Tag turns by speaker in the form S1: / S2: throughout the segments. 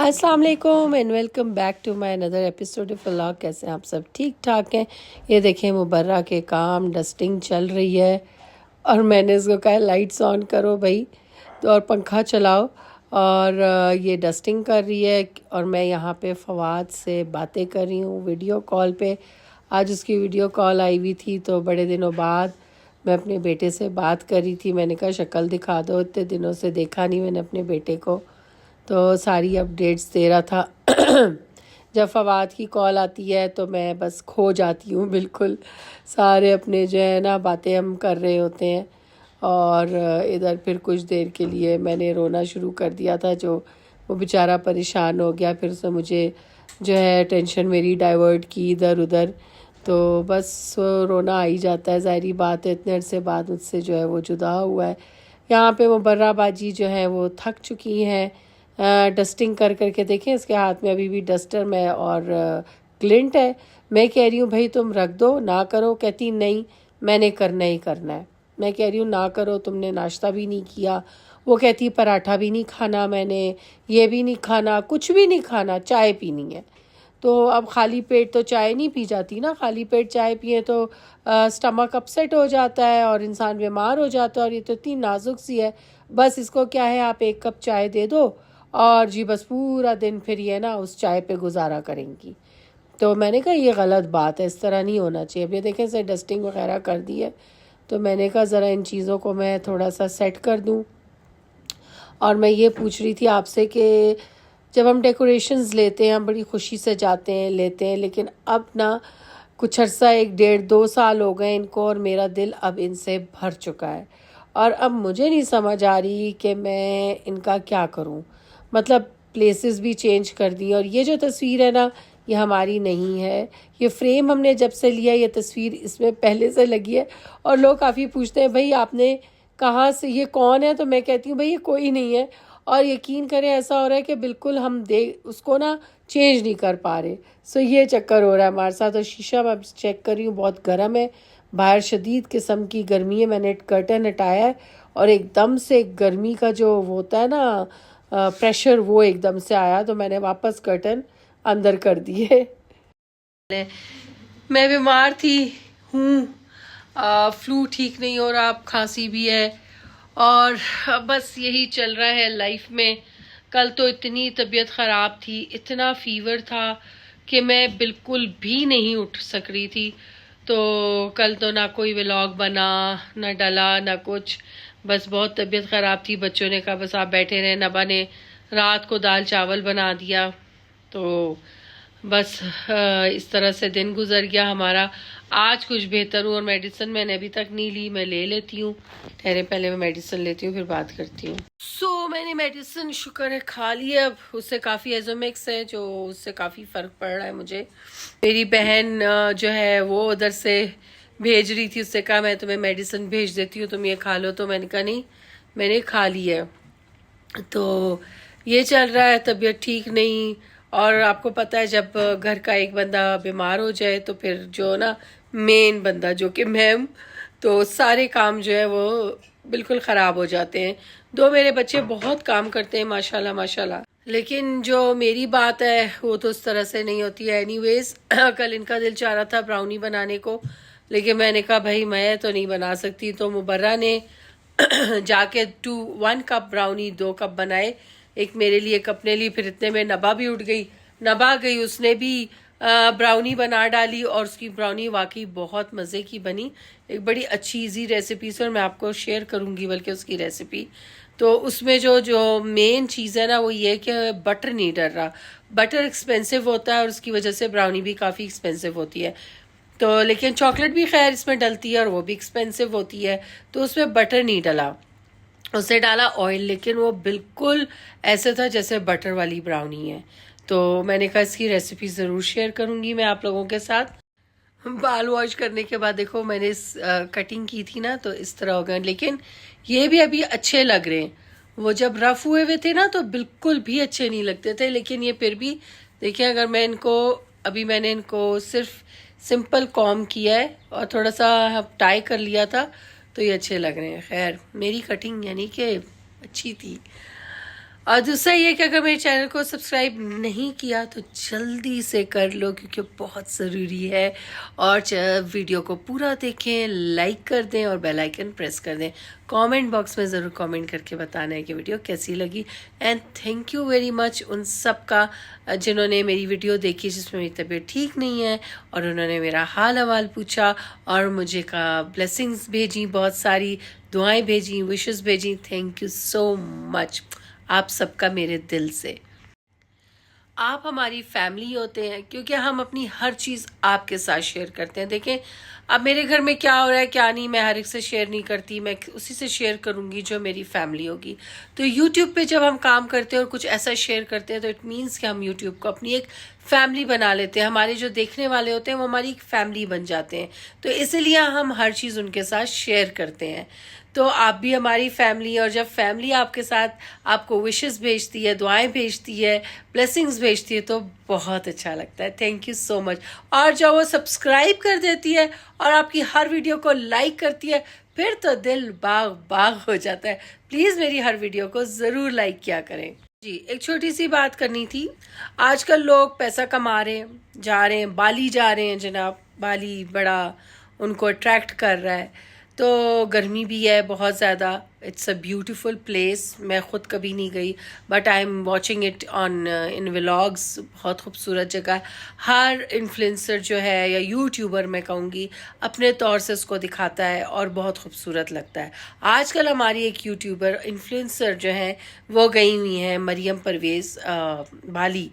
S1: अस्सलाम वालेकुम and welcome back to my another episode of vlog. कैसे हैं आप सब? ठीक ठाक हैं। ये देखें मुबर्रा के काम डस्टिंग चल रही है और मैंने इसको कहा लाइट्स ऑन करो भाई, तो और पंखा चलाओ और ये डस्टिंग कर रही है और मैं यहाँ पे फवाद से बातें कर रही हूँ वीडियो कॉल पे। आज उसकी वीडियो कॉल आई हुई थी तो बड़े दिनों बाद मैं अपने बेटे से बात कर रही थी। मैंने कहा शक्ल दिखा दो, इतने दिनों से देखा नहीं मैंने अपने बेटे को, तो सारी अपडेट्स दे रहा था। जब फवाद की कॉल आती है तो मैं बस खो जाती हूँ बिल्कुल। सारे अपने जो है ना बातें हम कर रहे होते हैं और इधर फिर कुछ देर के लिए मैंने रोना शुरू कर दिया था। जो वो बेचारा परेशान हो गया, फिर से मुझे जो है टेंशन मेरी डाइवर्ट की इधर उधर, तो बस रोना आ ही जाता है। ज़ाहिरी बात है, इतने अरसे बाद मुझसे जो है वो जुदा हुआ है। यहाँ पे मुबर्रा बाजी जो है वो थक चुकी हैं डस्टिंग कर करके। देखें इसके हाथ में अभी भी डस्टर में और ग्लिंट है। मैं कह रही हूँ भाई तुम रख दो, ना करो। कहती नहीं मैंने करना ही करना है। मैं कह रही हूँ ना करो, तुमने नाश्ता भी नहीं किया। वो कहती पराठा भी नहीं खाना, मैंने ये भी नहीं खाना, कुछ भी नहीं खाना, चाय पीनी है। तो अब खाली पेट तो चाय नहीं पी जाती ना, खाली पेट चाय पिए तो स्टमक अपसेट हो जाता है और इंसान बीमार हो जाता है। और ये तो इतनी नाजुक सी है, बस इसको क्या है आप एक कप चाय दे दो और जी बस पूरा दिन फिर ये ना उस चाय पे गुजारा करेंगी। तो मैंने कहा ये गलत बात है, इस तरह नहीं होना चाहिए। अब ये देखें से डस्टिंग वगैरह कर दी है, तो मैंने कहा ज़रा इन चीज़ों को मैं थोड़ा सा सेट कर दूँ। और मैं ये पूछ रही थी आपसे कि जब हम डेकोरेशंस लेते हैं हम बड़ी खुशी से जाते हैं लेते हैं, लेकिन अब ना कुछ अर्सा 1 डेढ़ 2 साल हो गए इनको और मेरा दिल अब इनसे भर चुका है और अब मुझे नहीं समझ आ रही कि मैं इनका क्या करूं। मतलब प्लेसेस भी चेंज कर दी और ये जो तस्वीर है ना ये हमारी नहीं है। ये फ्रेम हमने जब से लिया ये तस्वीर इसमें पहले से लगी है और लोग काफ़ी पूछते हैं भाई आपने कहाँ से, ये कौन है? तो मैं कहती हूँ भाई ये कोई नहीं है। और यकीन करें ऐसा हो रहा है कि बिल्कुल हम उसको ना चेंज नहीं कर पा रहे। सो ये चक्कर हो रहा है हमारे साथ। और शीशा मैं चेक कर रही हूँ, बहुत गर्म है, बाहर शदीद किस्म की गर्मी है। मैंने कर्टन हटाया है और एकदम से गर्मी का जो वो होता है ना प्रेशर, वो एकदम से आया, तो मैंने वापस कर्टन अंदर कर दिए। मैं बीमार थी हूँ, फ्लू ठीक नहीं हो रहा, अब खांसी भी है और बस यही चल रहा है लाइफ में। कल तो इतनी तबीयत ख़राब थी, इतना फीवर था कि मैं बिल्कुल भी नहीं उठ सक रही थी। तो कल तो ना कोई व्लॉग बना, ना डला, ना कुछ। बस बहुत तबीयत ख़राब थी। बच्चों ने कहा बस आप बैठे रहें। नबा ने रात को दाल चावल बना दिया, तो बस इस तरह से दिन गुजर गया हमारा। आज कुछ बेहतर हूँ और मेडिसिन मैंने अभी तक नहीं ली, मैं ले लेती हूँ। ठहरे पहले मैं मेडिसिन लेती हूँ फिर बात करती हूँ। मैंने मेडिसिन शुक्र है खा लिया। अब उससे काफ़ी एजोमिक्स है जो उससे काफ़ी फ़र्क पड़ रहा है मुझे। मेरी बहन जो है वो उधर से भेज रही थी, उससे कहा मैं तुम्हें मेडिसिन भेज देती हूँ तुम ये खा लो, तो मैंने कहा नहीं मैंने खा लिया। तो ये चल रहा है, तबीयत ठीक नहीं। और आपको पता है जब घर का एक बंदा बीमार हो जाए तो फिर जो ना मेन बंदा जो कि मैं हूं, तो सारे काम जो है वो बिल्कुल ख़राब हो जाते हैं। 2 मेरे बच्चे बहुत काम करते हैं माशाल्लाह माशाल्लाह, लेकिन जो मेरी बात है वो तो उस तरह से नहीं होती है। एनीवेज कल इनका दिल चाह रहा था ब्राउनी बनाने को, लेकिन मैंने कहा भाई मैं तो नहीं बना सकती। तो मुबर्रा ने जाके 1 कप ब्राउनी 2 कप बनाए, एक मेरे लिए एक अपने लिए। फिर इतने में नबा भी उठ गई, नबा गई, उसने भी ब्राउनी बना डाली और उसकी ब्राउनी वाकई बहुत मज़े की बनी। एक बड़ी अच्छी इजी रेसिपी से और मैं आपको शेयर करूंगी बल्कि उसकी रेसिपी। तो उसमें जो जो मेन चीज़ है ना वो ये कि बटर नहीं डल रहा। बटर एक्सपेंसिव होता है और उसकी वजह से ब्राउनी भी काफ़ी एक्सपेंसिव होती है। तो लेकिन चॉकलेट भी खैर इसमें डलती है और वो भी एक्सपेंसिव होती है, तो उसमें बटर नहीं डला, उसे डाला ऑयल। लेकिन वो बिल्कुल ऐसे था जैसे बटर वाली ब्राउनी है। तो मैंने कहा इसकी रेसिपी ज़रूर शेयर करूंगी मैं आप लोगों के साथ। बाल वॉश करने के बाद देखो मैंने इस कटिंग की थी ना तो इस तरह हो गए, लेकिन ये भी अभी अच्छे लग रहे हैं। वो जब रफ हुए हुए थे ना तो बिल्कुल भी अच्छे नहीं लगते थे, लेकिन ये फिर भी देखिए अगर मैं इनको अभी मैंने इनको सिर्फ सिंपल कॉम किया है और थोड़ा सा टाई कर लिया था तो ये अच्छे लग रहे हैं। खैर मेरी कटिंग यानी कि अच्छी थी। और दूसरा ये कि अगर मेरे चैनल को सब्सक्राइब नहीं किया तो जल्दी से कर लो, क्योंकि बहुत ज़रूरी है। और वीडियो को पूरा देखें, लाइक कर दें और बेल आइकन प्रेस कर दें। कमेंट बॉक्स में ज़रूर कमेंट करके बताना है कि वीडियो कैसी लगी। And thank you very much उन सब का जिन्होंने मेरी वीडियो देखी जिसमें मेरी तबीयत ठीक नहीं है और उन्होंने मेरा हाल हवाल पूछा और मुझे का ब्लेसिंग्स भेजी, बहुत सारी दुआएं भेजी, विशेस भेजी। थैंक यू सो मच आप सबका मेरे दिल से। आप हमारी फैमिली होते हैं, क्योंकि हम अपनी हर चीज़ आपके साथ शेयर करते हैं। देखें अब मेरे घर में क्या हो रहा है क्या नहीं, मैं हर एक से शेयर नहीं करती, मैं उसी से शेयर करूंगी जो मेरी फैमिली होगी। तो यूट्यूब पे जब हम काम करते हैं और कुछ ऐसा शेयर करते हैं तो इट मीन्स कि हम यूट्यूब को अपनी एक फैमिली बना लेते हैं। हमारे जो देखने वाले होते हैं वो हमारी एक फैमिली बन जाते हैं, तो इसलिए हम हर चीज़ उनके साथ शेयर करते हैं। तो आप भी हमारी फैमिली, और जब फैमिली आपके साथ आपको विशेस भेजती है, दुआएं भेजती है, ब्लेसिंग्स भेजती है, तो बहुत अच्छा लगता है। Thank you so much. और जब वो सब्सक्राइब कर देती है और आपकी हर वीडियो को लाइक करती है, फिर तो दिल बाग बाग हो जाता है। प्लीज़ मेरी हर वीडियो को ज़रूर लाइक किया करें। जी, एक छोटी सी बात करनी थी। आजकल लोग पैसा कमा रहे हैं, जा रहे हैं, बाली जा रहे हैं जनाब। बाली बड़ा उनको अट्रैक्ट कर रहा है। तो गर्मी भी है बहुत ज़्यादा। It's a beautiful place. मैं ख़ुद कभी नहीं गई, but I am watching it on in vlogs. बहुत खूबसूरत जगह है। हर इन्फ्लुएंसर जो है या यूट्यूबर मैं कहूँगी अपने तौर से उसको दिखाता है और बहुत खूबसूरत लगता है। आजकल हमारी एक यूट्यूबर इन्फ्लुएंसर जो हैं वो गई हुई हैं मरियम परवेज़ बाली।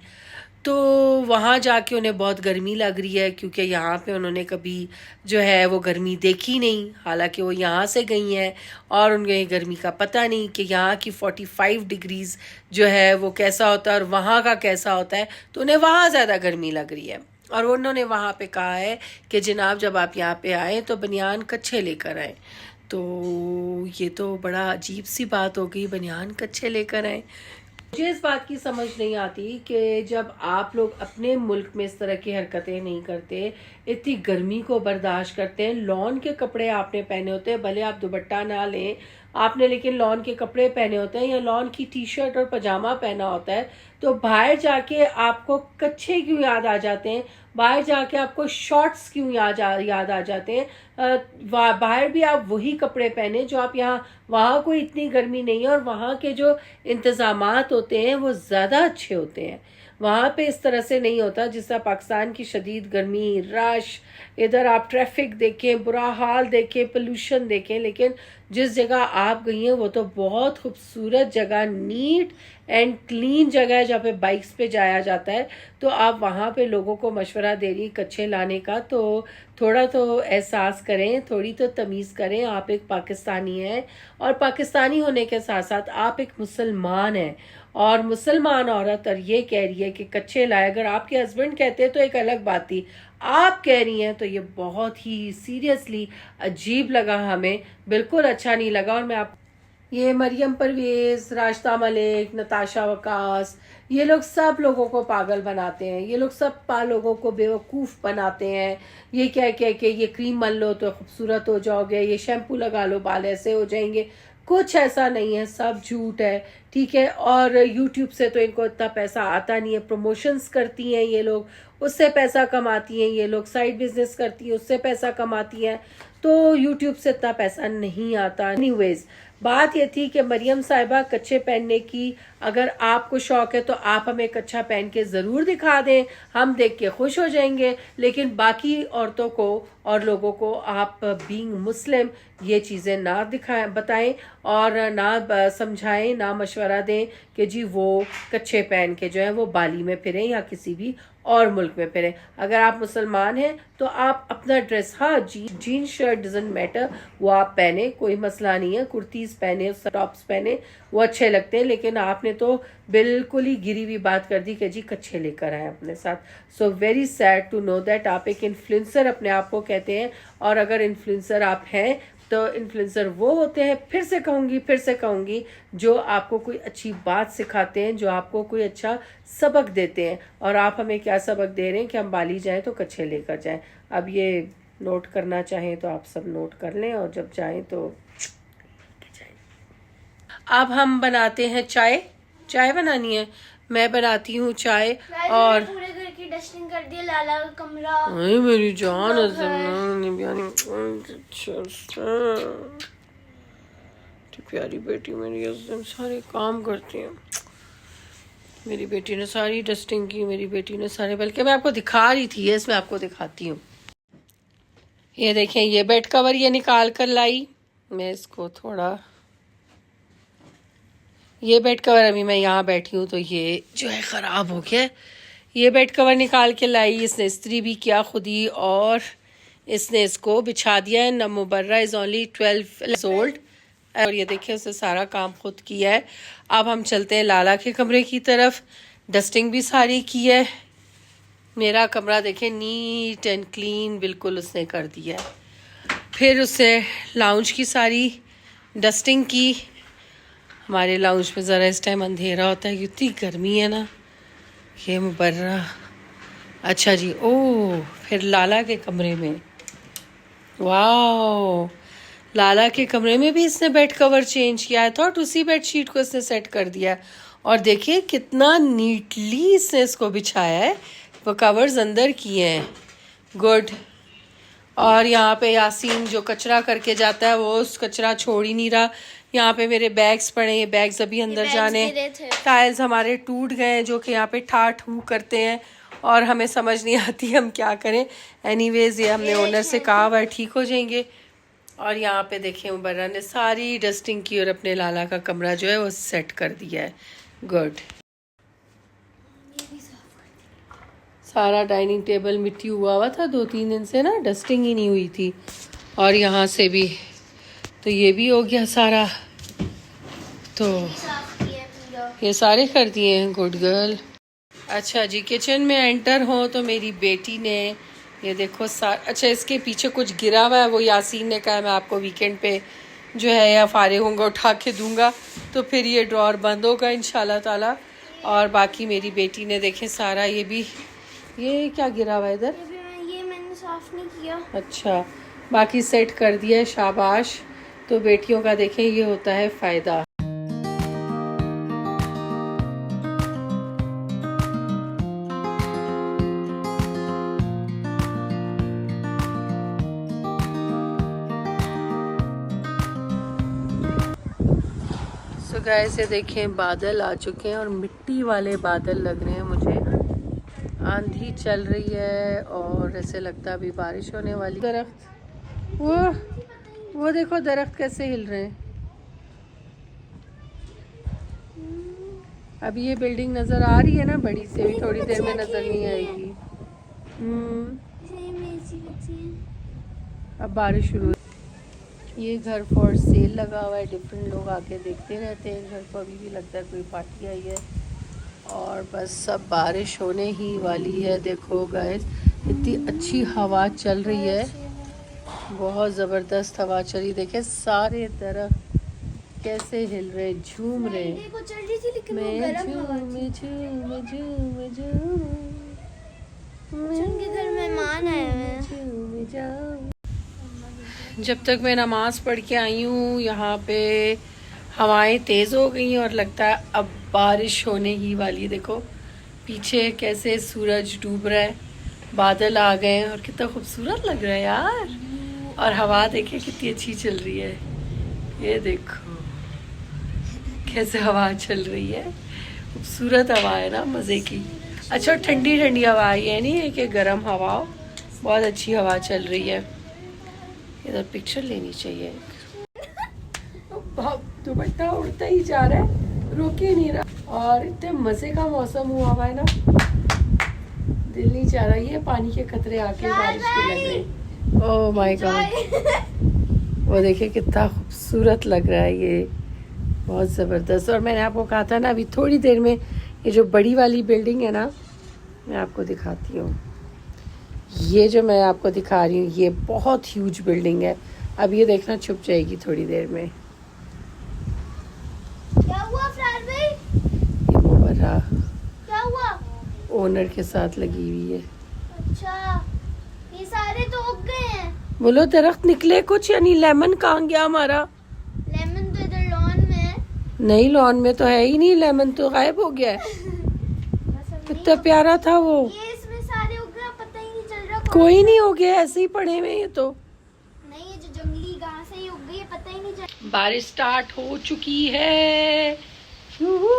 S1: तो वहाँ जाके उन्हें बहुत गर्मी लग रही है, क्योंकि यहाँ पे उन्होंने कभी जो है वो गर्मी देखी नहीं। हालांकि वो यहाँ से गई हैं और उन्हें गर्मी का पता नहीं कि यहाँ की 45 डिग्रीज़ जो है वो कैसा होता है और वहाँ का कैसा होता है। तो उन्हें वहाँ ज़्यादा गर्मी लग रही है और उन्होंने वहाँ पे कहा है कि जनाब जब आप यहाँ पे आएँ तो बनियान कच्छे लेकर आएँ। तो ये तो बड़ा अजीब सी बात हो गई, बनियान कच्छे लेकर आएँ। मुझे इस बात की समझ नहीं आती कि जब आप लोग अपने मुल्क में इस तरह की हरकतें नहीं करते, इतनी गर्मी को बर्दाश्त करते हैं, लॉन के कपड़े आपने पहने होते हैं, भले आप दुपट्टा ना लें आपने, लेकिन लॉन के कपड़े पहने होते हैं या लॉन की टी शर्ट और पजामा पहना होता है, तो बाहर जाके आपको कच्छे क्यों याद आ जाते हैं? बाहर जाके आपको शॉर्ट्स क्यों याद आ जाते हैं? बाहर भी आप वही कपड़े पहने जो आप यहाँ, वहाँ कोई इतनी गर्मी नहीं है और वहाँ के जो इंतज़ामात होते हैं वो ज़्यादा अच्छे होते हैं। वहाँ पे इस तरह से नहीं होता जिस तरह पाकिस्तान की शदीद गर्मी, रश, इधर आप ट्रैफिक देखें, बुरा हाल देखें, पोल्यूशन देखें। लेकिन जिस जगह आप गई हैं वो तो बहुत खूबसूरत जगह, नीट एंड क्लीन जगह है जहाँ पे बाइक्स पे जाया जाता है। तो आप वहाँ पे लोगों को मशवरा दे रही कच्छे लाने का, तो थोड़ा तो एहसास करें, थोड़ी तो तमीज़ करें। आप एक पाकिस्तानी हैं और पाकिस्तानी होने के साथ साथ आप एक मुसलमान हैं, और मुसलमान औरत और ये कह रही है कि कच्छे लाए। अगर आपके हस्बैंड कहते तो एक अलग बात थी, आप कह रही हैं तो ये बहुत ही सीरियसली अजीब लगा, हमें बिल्कुल अच्छा नहीं लगा। और मैं आप ये मरियम परवेज़, राशिदा मलिक, नताशा वकास, ये लोग सब लोगों को पागल बनाते हैं। ये लोग सब लोगों को बेवकूफ़ बनाते हैं। ये कह के ये क्रीम मल लो तो खूबसूरत हो जाओगे, ये शैम्पू लगा लो बाल ऐसे हो जाएंगे। कुछ ऐसा नहीं है, सब झूठ है, ठीक है। और यूट्यूब से तो इनको इतना पैसा आता नहीं है। प्रमोशंस करती हैं ये लोग, उससे पैसा कमाती हैं। ये लोग साइड बिजनेस करती हैं, उससे पैसा कमाती हैं। तो यूट्यूब से इतना पैसा नहीं आता। एनीवेज, बात ये थी कि मरियम साहिबा कच्छे पहनने की अगर आपको शौक है तो आप हमें कच्छा पहन के ज़रूर दिखा दें, हम देख के खुश हो जाएंगे। लेकिन बाकी औरतों को और लोगों को आप बीइंग मुस्लिम ये चीज़ें ना दिखाएं, बताएं और ना समझाएं, ना मशवरा दें कि जी वो कच्छे पहन के जो है वो बाली में फिरें या किसी भी और मुल्क में फिरें। अगर आप मुसलमान हैं तो आप अपना ड्रेस, हाँ जीन शर्ट डजंट मैटर, वो आप पहने, कोई मसला नहीं है। कुर्तीज़ पहने, टॉप्स पहने, वो अच्छे लगते हैं। लेकिन आपने तो बिल्कुल ही गिरी हुई बात कर दी कि जी कच्छे लेकर आए अपने साथ। So very sad to know that आप एक इन्फ्लुएंसर अपने आप को कहते हैं, और अगर इन्फ्लुएंसर आप हैं तो इन्फ्लुएंसर वो होते हैं, फिर से कहूँगी, जो आपको कोई अच्छी बात सिखाते हैं, जो आपको कोई अच्छा सबक देते हैं। और आप हमें क्या सबक दे रहे हैं कि हम बाली जाएं तो कच्छे लेकर जाएं। अब ये नोट करना चाहें तो आप सब नोट कर लें और जब जाएं तो जाएं। अब हम बनाते हैं चाय। चाय बनानी है, मैं बनाती हूँ चाय। और
S2: पूरे घर की डस्टिंग कर दी, लाला का कमरा।
S1: अरे मेरी जान प्यारी बेटी मेरी अज़म सारे काम करती है। मेरी बेटी ने सारी डस्टिंग की, मेरी बेटी ने सारे, बल्कि मैं आपको दिखा रही थी, इसमें आपको दिखाती हूँ। ये देखें, ये बेड कवर ये निकाल कर लाई मैं इसको थोड़ा, ये बेड कवर अभी मैं यहाँ बैठी हूँ तो ये जो है ख़राब हो गया। ये बेड कवर निकाल के लाई, इसने इस्त्री भी किया खुद ही और इसने इसको बिछा दिया है। न Mubarra is only 12 years old और ये देखिए उसने सारा काम खुद किया है। अब हम चलते हैं लाला के कमरे की तरफ। डस्टिंग भी सारी की है। मेरा कमरा देखें नीट एंड क्लीन बिल्कुल उसने कर दिया है। फिर उसने लाउंज की सारी डस्टिंग की। हमारे लाउंज में ज़रा इस टाइम अंधेरा होता है, इतनी गर्मी है ना। ये मुबर्रा, अच्छा जी। ओह, फिर लाला के कमरे में, वाह, लाला के कमरे में भी इसने बेड कवर चेंज किया है। थॉट उसी बेड शीट को इसने सेट कर दिया है। और देखिए कितना नीटली इसने इसको बिछाया है, वो कवर्स अंदर किए हैं। गुड। और यहाँ पे यासीन जो कचरा करके जाता है वो उस कचरा छोड़ ही नहीं रहा। यहाँ पे मेरे बैग्स पड़े, ये बैग्स अभी अंदर जाने। टाइल्स हमारे टूट गए जो कि यहाँ पे ठा ठू करते हैं और हमें समझ नहीं आती हम क्या करें। एनीवेज ये हमने ओनर से कहा हुआ है, ठीक हो जाएंगे। और यहाँ पे देखें मुबर्रा ने सारी डस्टिंग की और अपने लाला का कमरा जो है वो सेट कर दिया है। गुड। सारा डाइनिंग टेबल मिट्टी हुआ था 2-3 दिन से ना, डस्टिंग ही नहीं हुई थी। और यहाँ से भी तो ये भी हो गया सारा, तो ये सारे कर दिए हैं। Good girl. अच्छा जी, किचन में एंटर हो तो मेरी बेटी ने ये देखो अच्छा इसके पीछे कुछ गिरा हुआ है, वो यासीन ने कहा मैं आपको वीकेंड पे जो है या फारिग होंगे उठा के दूंगा, तो फिर ये ड्रॉर बंद होगा इंशाल्लाह ताला। और बाकी मेरी बेटी ने देखे सारा, ये भी, ये क्या गिरा हुआ है इधर,
S2: ये मैंने साफ नहीं किया। अच्छा,
S1: बाकी सेट कर दिया है, शाबाश। तो बेटियों का देखें ये होता है फ़ायदा। तो गाइस ये देखें बादल आ चुके हैं और मिट्टी वाले बादल लग रहे हैं मुझे। आंधी चल रही है और ऐसे लगता है अभी बारिश होने वाली। दरख्त, वो देखो दरख्त कैसे हिल रहे हैं। अभी ये बिल्डिंग नज़र आ रही है ना बड़ी से, भी थोड़ी देर में नज़र नहीं आएगी। अब बारिश शुरू। ये घर फॉर सेल लगा हुआ है, डिफरेंट लोग आके देखते रहते हैं घर को। अभी भी लगता है कोई पार्टी आई है। और बस सब बारिश होने ही वाली है। देखो गाइस इतनी अच्छी हवा चल रही है, बहुत ज़बरदस्त हवा चली। देखे सारे तरफ कैसे हिल रहे, झूम रहे। मैं
S2: मेहमान आए हैं।
S1: जब तक मैं नमाज़ पढ़ के आई हूँ यहाँ पे हवाएं तेज़ हो गई और लगता है अब बारिश होने ही वाली है। देखो पीछे कैसे सूरज डूब रहा है, बादल आ गए हैं और कितना खूबसूरत लग रहा है यार। और हवा देखे कितनी अच्छी चल रही है, ये देखो कैसे हवा चल रही है, खूबसूरत हवा है ना, मज़े की। अच्छा ठंडी ठंडी हवा है, नहीं है कि गर्म हवा हो, बहुत अच्छी हवा चल रही है। इधर पिक्चर लेनी चाहिए। दुपट्टा उड़ता ही जा रहा है, रुक ही नहीं रहा। और इतने मज़े का मौसम हुआ हुआ है ना, दिल नहीं चाह रहा। ये पानी के कतरे आके बारिश के लग रहे। ओह माय गॉड, वो देखिए कितना खूबसूरत लग रहा है, ये बहुत ज़बरदस्त। और मैंने आपको कहा था ना अभी थोड़ी देर में ये जो बड़ी वाली बिल्डिंग है ना, मैं आपको दिखाती हूँ। ये जो मैं आपको दिखा रही हूँ ये बहुत ह्यूज बिल्डिंग है। अब ये देखना छुप जाएगी थोड़ी देर में।
S2: क्या हुआ फरार भाई?
S1: ये मुबर्रा
S2: क्या हुआ?
S1: ओनर के साथ लगी हुई है।
S2: अच्छा, ये सारे तो उग गए हैं।
S1: बोलो दरख्त निकले कुछ, यानी लेमन कहाँ गया हमारा?
S2: लेमन तो इधर लॉन में है।
S1: नहीं, लॉन में तो है ही नहीं, लेमन तो गायब हो गया है। कितना प्यारा था वो।
S2: ये इसमें सारे उग गए, पता ही नहीं चल रहा
S1: कोई नहीं हो गया, ऐसे ही पड़े हुए ये तो।
S2: नहीं, ये जो जंगली घास है ये उग गई, पता ही नहीं चल।
S1: बारिश स्टार्ट हो चुकी है। यूहू।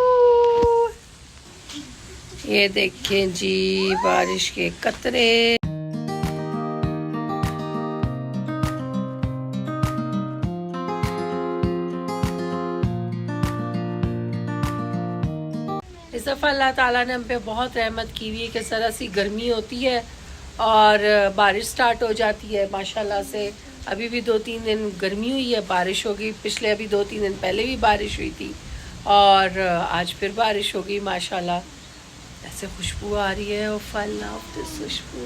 S1: ये देखें जी, बारिश के कतरे। इस दफ़ा अल्लाह ताला ने हम पे बहुत रहमत की हुई है कि ज़रा सी गर्मी होती है और बारिश स्टार्ट हो जाती है माशाल्लाह से। अभी भी 2-3 दिन गर्मी हुई है, बारिश होगी। पिछले अभी 2-3 दिन पहले भी बारिश हुई थी और आज फिर बारिश होगी माशाल्लाह। ऐसे खुशबू आ रही है और फल ऑफ दिस खुशबू।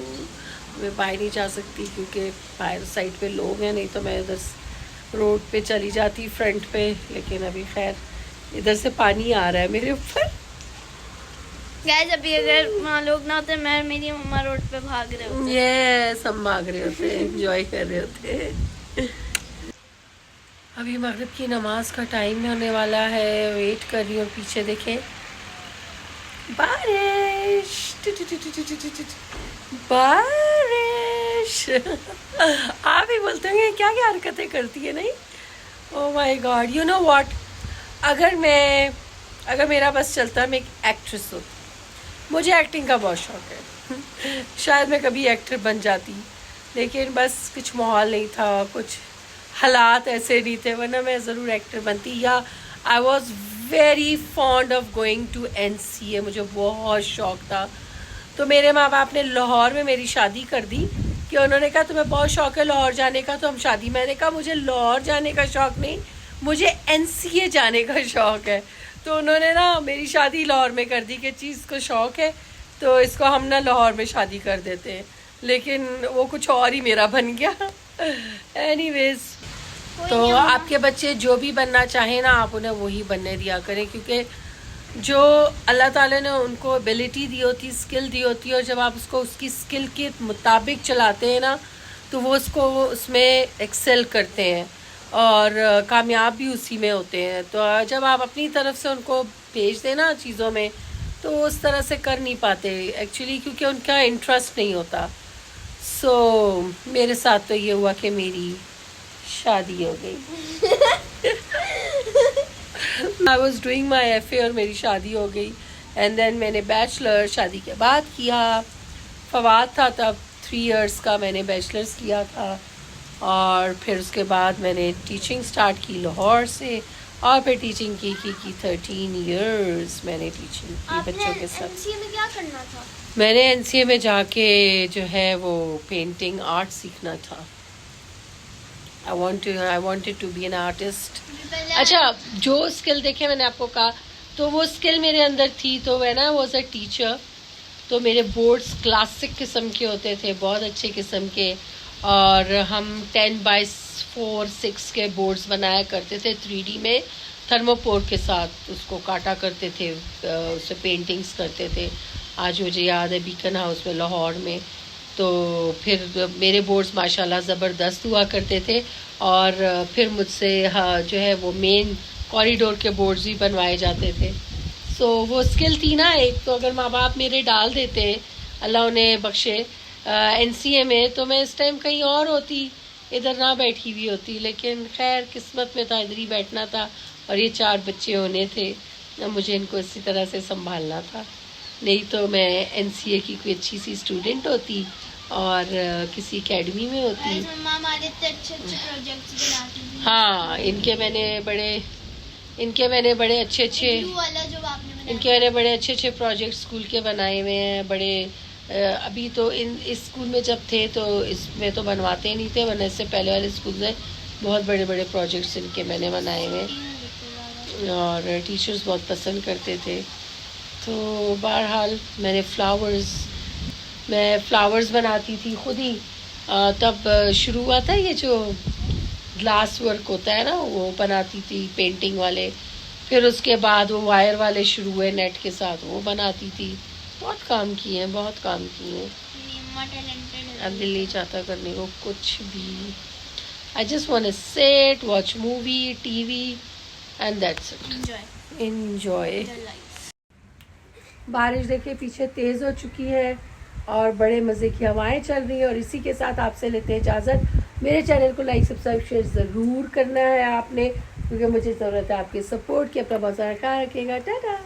S1: मैं बाहर नहीं जा सकती क्योंकि बाहर साइड पे लोग हैं, नहीं तो मैं इधर रोड पे चली जाती फ्रंट पे, लेकिन अभी खैर इधर से पानी आ रहा है मेरे ऊपर।
S2: गाइस, अभी अगर वहाँ लोग ना होते, मैं मेरी मम्मा रोड पे भाग रहे होते।
S1: ये सब भाग रहे होते, एंजॉय कर रहे होते। अभी मगरिब की नमाज का टाइम होने वाला है, वेट कर रही हूँ। पीछे देखें बारिश, बारिश। आप ही बोलते होंगे क्या क्या हरकतें करती है, नहीं? Oh my God, you know what, अगर मेरा बस चलता, मैं एक एक्ट्रेस होती। मुझे एक्टिंग का बहुत शौक है। शायद मैं कभी एक्टर बन जाती, लेकिन बस कुछ माहौल नहीं था, कुछ हालात ऐसे नहीं थे, वरना मैं ज़रूर एक्टर बनती। या I was very fond of going to NCA, मुझे बहुत शौक था। तो मेरे माँ बाप ने लाहौर में मेरी शादी कर दी कि उन्होंने कहा तुम्हें बहुत शौक है लाहौर जाने का, तो हम शादी। मैंने कहा मुझे लाहौर जाने का शौक नहीं, मुझे NCA जाने का शौक है। तो उन्होंने ना मेरी शादी लाहौर में कर दी कि चीज़ को शौक है तो इसको हम ना लाहौर में शादी कर देते हैं, लेकिन वो कुछ और ही मेरा बन गया। एनीवेज, तो आपके बच्चे जो भी बनना चाहें ना, आप उन्हें वही बनने दिया करें, क्योंकि जो अल्लाह ताला ने उनको एबिलिटी दी होती, स्किल दी होती है, और जब आप उसको उसकी स्किल के मुताबिक चलाते हैं ना, तो वो उसको उसमें एक्सेल करते हैं और कामयाब भी उसी में होते हैं। तो जब आप अपनी तरफ से उनको भेज देना चीज़ों में, तो उस तरह से कर नहीं पाते एक्चुअली, क्योंकि उनका इंटरेस्ट नहीं होता। सो मेरे साथ तो ये हुआ कि मेरी शादी हो गई। I was doing my FA और मेरी शादी हो गई। एंड देन मैंने बैचलर शादी के बाद किया। फवाद था तब 3 इयर्स का, मैंने बैचलर्स किया था। और फिर उसके बाद मैंने टीचिंग स्टार्ट की लाहौर से, और फिर टीचिंग की 13 इयर्स मैंने टीचिंग की बच्चों के साथ।
S2: NCA में क्या करना था?
S1: मैंने NCA में जाके जो है वो पेंटिंग आर्ट सीखना था। I wanted to be an artist। अच्छा, जो स्किल देखे मैंने आपको कहा, तो वो स्किल मेरे अंदर थी। तो when I was a teacher, तो मेरे बोर्ड्स क्लासिक किस्म के होते थे, बहुत अच्छे किस्म के, और हम 10x4-6 के बोर्ड्स बनाया करते थे 3D में, थर्मोपोर के साथ उसको काटा करते थे, उससे पेंटिंग्स करते थे। आज मुझे याद है बीकन हाउस में लाहौर में। तो फिर मेरे बोर्ड्स माशाल्लाह ज़बरदस्त हुआ करते थे, और फिर मुझसे जो है वो मेन कॉरिडोर के बोर्ड्स भी बनवाए जाते थे। सो वो स्किल थी ना एक, तो अगर माँ बाप मेरे डाल देते, अल्लाह उन्हें बख्शे, NCA में, तो मैं इस टाइम कहीं और होती, इधर ना बैठी हुई होती। लेकिन खैर किस्मत में था, इधर ही बैठना था, और ये 4 बच्चे होने थे, मुझे इनको इसी तरह से संभालना था। नहीं तो मैं NCA की कोई अच्छी सी स्टूडेंट होती और किसी एकेडमी में होती।
S2: मम्मा हमारे अच्छे प्रोजेक्ट्स बनाती थी।
S1: हाँ, इनके मैंने बड़े अच्छे अच्छे प्रोजेक्ट स्कूल के बनाए हुए हैं। बड़े अभी तो इस स्कूल में जब थे तो इसमें तो बनवाते ही नहीं थे, वरना इससे पहले वाले स्कूल में बहुत बड़े बड़े प्रोजेक्ट्स इनके मैंने बनाए हुए, और टीचर्स बहुत पसंद करते थे। तो बहरहाल मैं फ्लावर्स बनाती थी खुद ही। तब शुरू हुआ था ये जो ग्लास वर्क होता है ना, वो बनाती थी पेंटिंग वाले। फिर उसके बाद वो वायर वाले शुरू हुए नेट के साथ, वो बनाती थी। बहुत काम किए हैं। अब दिल नहीं चाहता करने को कुछ भी। I just want to sit, watch movie, TV and that's it. Enjoy. बारिश देखिए पीछे तेज़ हो चुकी है और बड़े मज़े की हवाएं चल रही हैं, और इसी के साथ आपसे लेते हैं इजाज़त। मेरे चैनल को लाइक सब्सक्राइब शेयर ज़रूर करना है आपने, क्योंकि मुझे ज़रूरत है आपकी सपोर्ट की। अपना बहुत सारा ख्याल रखिएगा। टाटा।